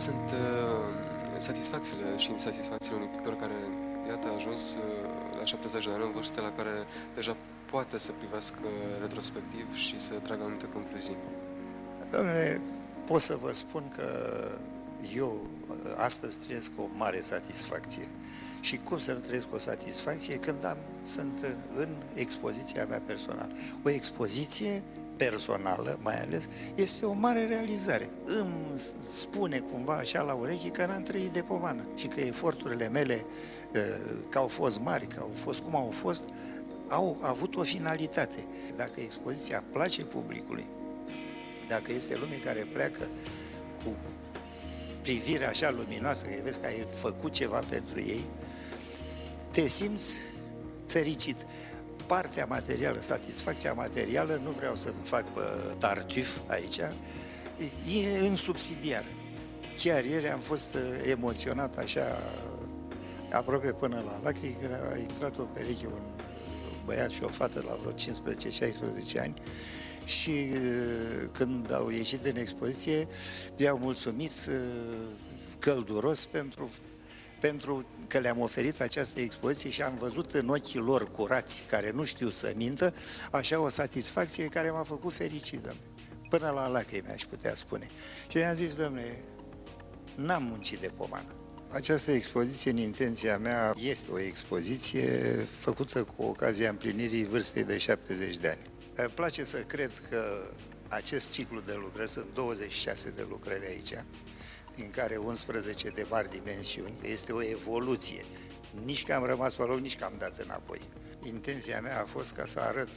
sunt satisfacțiile și insatisfacțiile unui pictor care, iată, a ajuns la 70 de ani, în vârstă la care deja poate să privească retrospectiv și să tragă anumite concluzii? Dom'le, pot să vă spun că eu astăzi trăiesc o mare satisfacție. Și cum să nu trăiesc o satisfacție când sunt în expoziția mea personală. O expoziție personală, mai ales, este o mare realizare. Îmi spune cumva așa la ureche că n-am trăit de pomană și că eforturile mele, că au fost mari, că au fost cum au fost, au avut o finalitate. Dacă expoziția place publicului, dacă este lume care pleacă cu privirea așa luminoasă, că vezi că ai făcut ceva pentru ei, te simți fericit. Partea materială, satisfacția materială, nu vreau să fac pe tartuf aici, e în subsidiar. Chiar ieri am fost emoționat așa, aproape până la lacrimi, când a intrat o pereche, un băiat și o fată la vreo 15-16 ani, și când au ieșit din expoziție, i-au mulțumit călduros pentru că le-am oferit această expoziție și am văzut în ochii lor curați, care nu știu să mintă, așa o satisfacție care m-a făcut fericit, domnule. Până la lacrimi, aș putea spune. Și i-am zis, domnule, n-am muncit de pomană. Această expoziție, în intenția mea, este o expoziție făcută cu ocazia împlinirii vârstei de 70 de ani. Îmi place să cred că acest ciclu de lucrări, sunt 26 de lucrări aici, din care 11 de mari dimensiuni, este o evoluție. Nici că am rămas pe loc, nici că am dat înapoi. Intenția mea a fost ca să arăt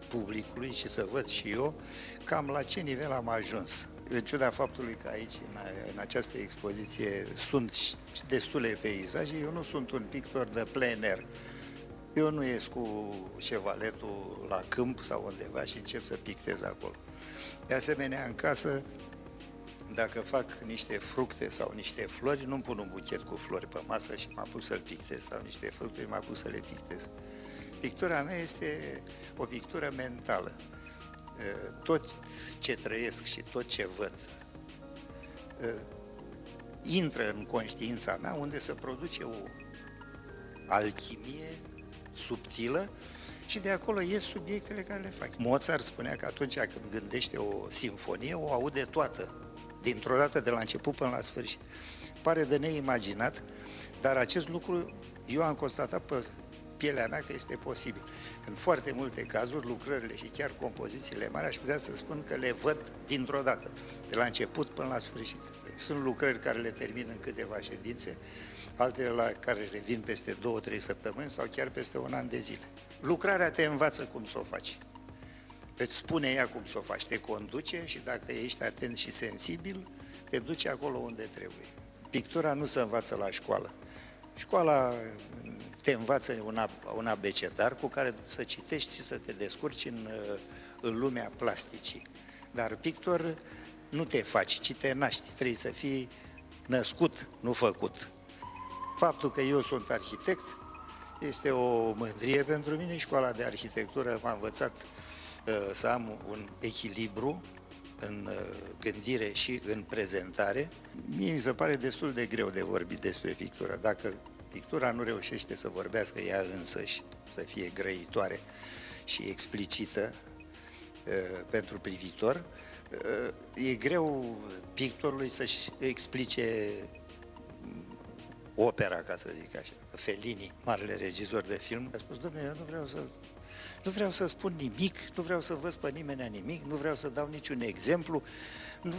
publicului și să văd și eu cam la ce nivel am ajuns. În ciuda faptului că aici, în această expoziție, sunt destule peisaje, eu nu sunt un pictor de plein air. Eu nu ies cu șevaletul la câmp sau undeva și încep să pictez acolo. De asemenea, în casă, dacă fac niște fructe sau niște flori, nu-mi pun un buchet cu flori pe masă și mă apuc să-l pictez, sau niște fructe și mă apuc să le pictez. Pictura mea este o pictură mentală. Tot ce trăiesc și tot ce văd intră în conștiința mea, unde se produce o alchimie subtilă și de acolo ies subiectele care le fac. Mozart spunea că atunci când gândește o simfonie, o aude toată, dintr-o dată, de la început până la sfârșit. Pare de neimaginat, dar acest lucru eu am constatat pe pielea mea că este posibil. În foarte multe cazuri, lucrările și chiar compozițiile mari, aș putea să spun că le văd dintr-o dată, de la început până la sfârșit. Sunt lucrări care le termin în câteva ședințe, altele la care revin peste 2-3 săptămâni sau chiar peste un an de zile. Lucrarea te învață cum să o faci. Îți spune ea cum să o faci, te conduce și dacă ești atent și sensibil, te duce acolo unde trebuie. Pictura nu se învață la școală. Școala te învață un abecedar cu care să citești și să te descurci în lumea plasticii. Dar pictor nu te faci, ci te naști. Trebuie să fii născut, nu făcut. Faptul că eu sunt arhitect este o mândrie pentru mine. Școala de arhitectură m-a învățat să am un echilibru în gândire și în prezentare. Mie mi se pare destul de greu de vorbit despre pictură. Dacă pictura nu reușește să vorbească ea însăși, să fie grăitoare și explicită pentru privitor, e greu pictorului să-și explice opera, ca să zic așa. Fellini, marele regizor de film, a spus, dom'le, eu nu vreau să spun nimic, nu vreau să văd pe nimeni nimic, nu vreau să dau niciun exemplu, nu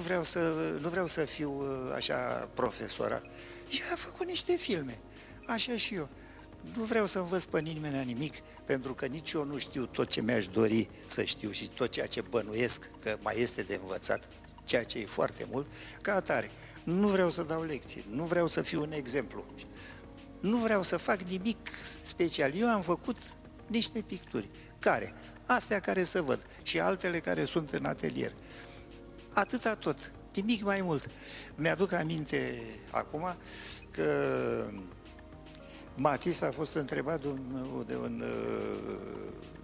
vreau să fiu așa profesoral. Și a făcut niște filme, așa și eu. Nu vreau să învăț pe nimeni nimic, pentru că nici eu nu știu tot ce mi-aș dori să știu și tot ceea ce bănuiesc că mai este de învățat, ceea ce e foarte mult, ca atare. Nu vreau să dau lecții, nu vreau să fiu un exemplu, nu vreau să fac nimic special. Eu am făcut niște picturi, astea care se văd și altele care sunt în atelier. Atâta tot, nimic mai mult. Mi-aduc aminte acum că Matisse a fost întrebat de un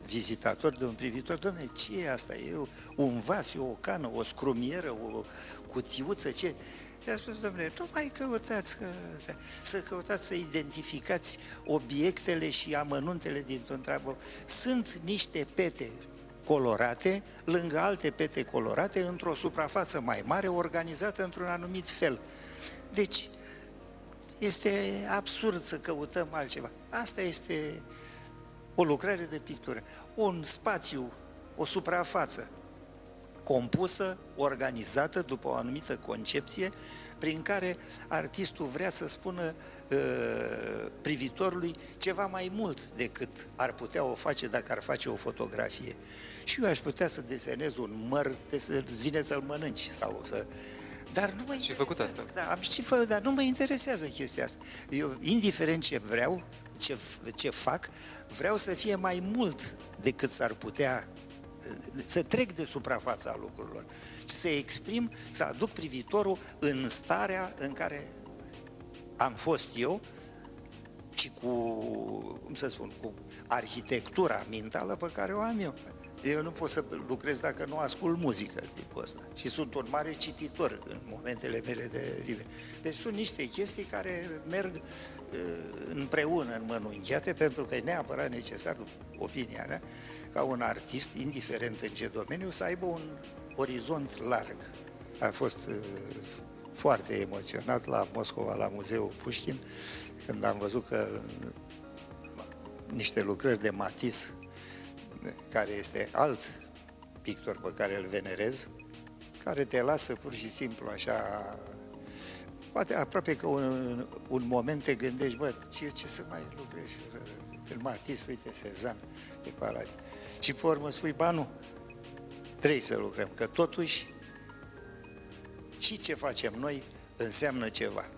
vizitator, de un privitor, dom'le, ce e asta? E un vas, e o cană, o scrumieră, o cutiuță, ce? Și a spus, domnule, nu mai căutați, să căutați să identificați obiectele și amănuntele dintr-un treabă. Sunt niște pete colorate, lângă alte pete colorate, într-o suprafață mai mare, organizată într-un anumit fel. Deci, este absurd să căutăm altceva. Asta este o lucrare de pictură. Un spațiu, o suprafață compusă, organizată după o anumită concepție, prin care artistul vrea să spună privitorului ceva mai mult decât ar putea o face dacă ar face o fotografie. Și eu aș putea să desenez un măr, să-ți vine să-l mănânci sau să... Dar nu mă Și făcut asta. Da, am și făcut, dar nu mă interesează chestia asta. Eu, indiferent ce vreau, ce fac, vreau să fie mai mult decât s-ar putea, să trec de suprafața lucrurilor și să exprim, să aduc privitorul în starea în care am fost eu și cu, cum să spun, cu arhitectura mentală pe care o am eu. Eu nu pot să lucrez dacă nu ascult muzică tipul ăsta. Și sunt un mare cititor în momentele mele de liber. Deci sunt niște chestii care merg împreună înmănunchiate, pentru că e neapărat necesar, opinia mea, ca un artist, indiferent în ce domeniu, să aibă un orizont larg. A fost foarte emoționat la Moscova, la Muzeul Pușkin, când am văzut că niște lucrări de Matisse, care este alt pictor pe care îl venerez, care te lasă pur și simplu așa, poate aproape că un moment te gândești, bă, ce să mai lucrezi? Când Matisse, uite, Cezanne, e Paladin. Și pe urmă spui, ba nu, trebuie să lucrăm, că totuși și ce facem noi înseamnă ceva.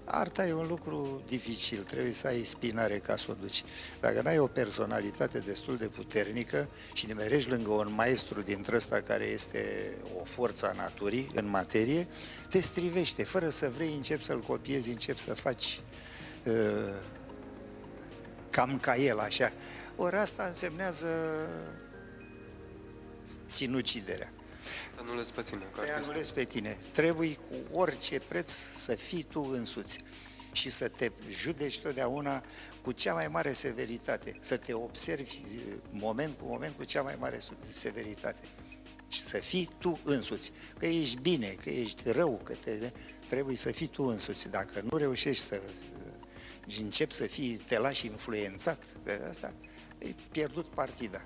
Arta e un lucru dificil, trebuie să ai spinare ca să o duci. Dacă n-ai o personalitate destul de puternică și nimerești lângă un maestru dintre ăsta care este o forță a naturii în materie, te strivește, fără să vrei, începi să-l copiezi, începi să faci cam ca el, așa. Ori asta însemnează sinuciderea. Te anulezi pe tine, ca Te artist. anulezi pe tine. Trebuie cu orice preț să fii tu însuți și să te judeci totdeauna cu cea mai mare severitate, să te observi moment cu moment cu cea mai mare severitate și să fii tu însuți. Că ești bine, că ești rău, că trebuie să fii tu însuți. Dacă nu reușești să începi să fii, te lași influențat de asta, ai pierdut partida.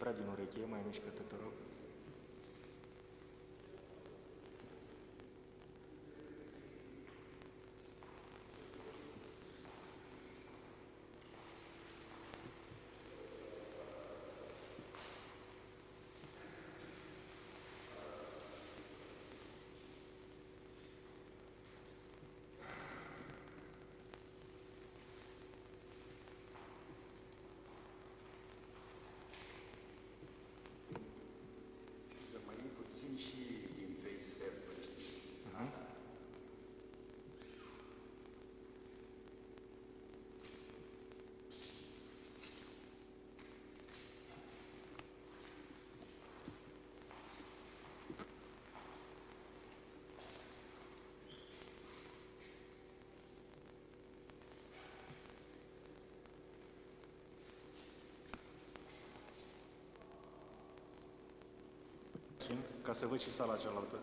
prea din ureche, mai mișcă-te, te rog. Să mai iei puțin și din 3 sferturi. Ca să văd și sala cealaltă.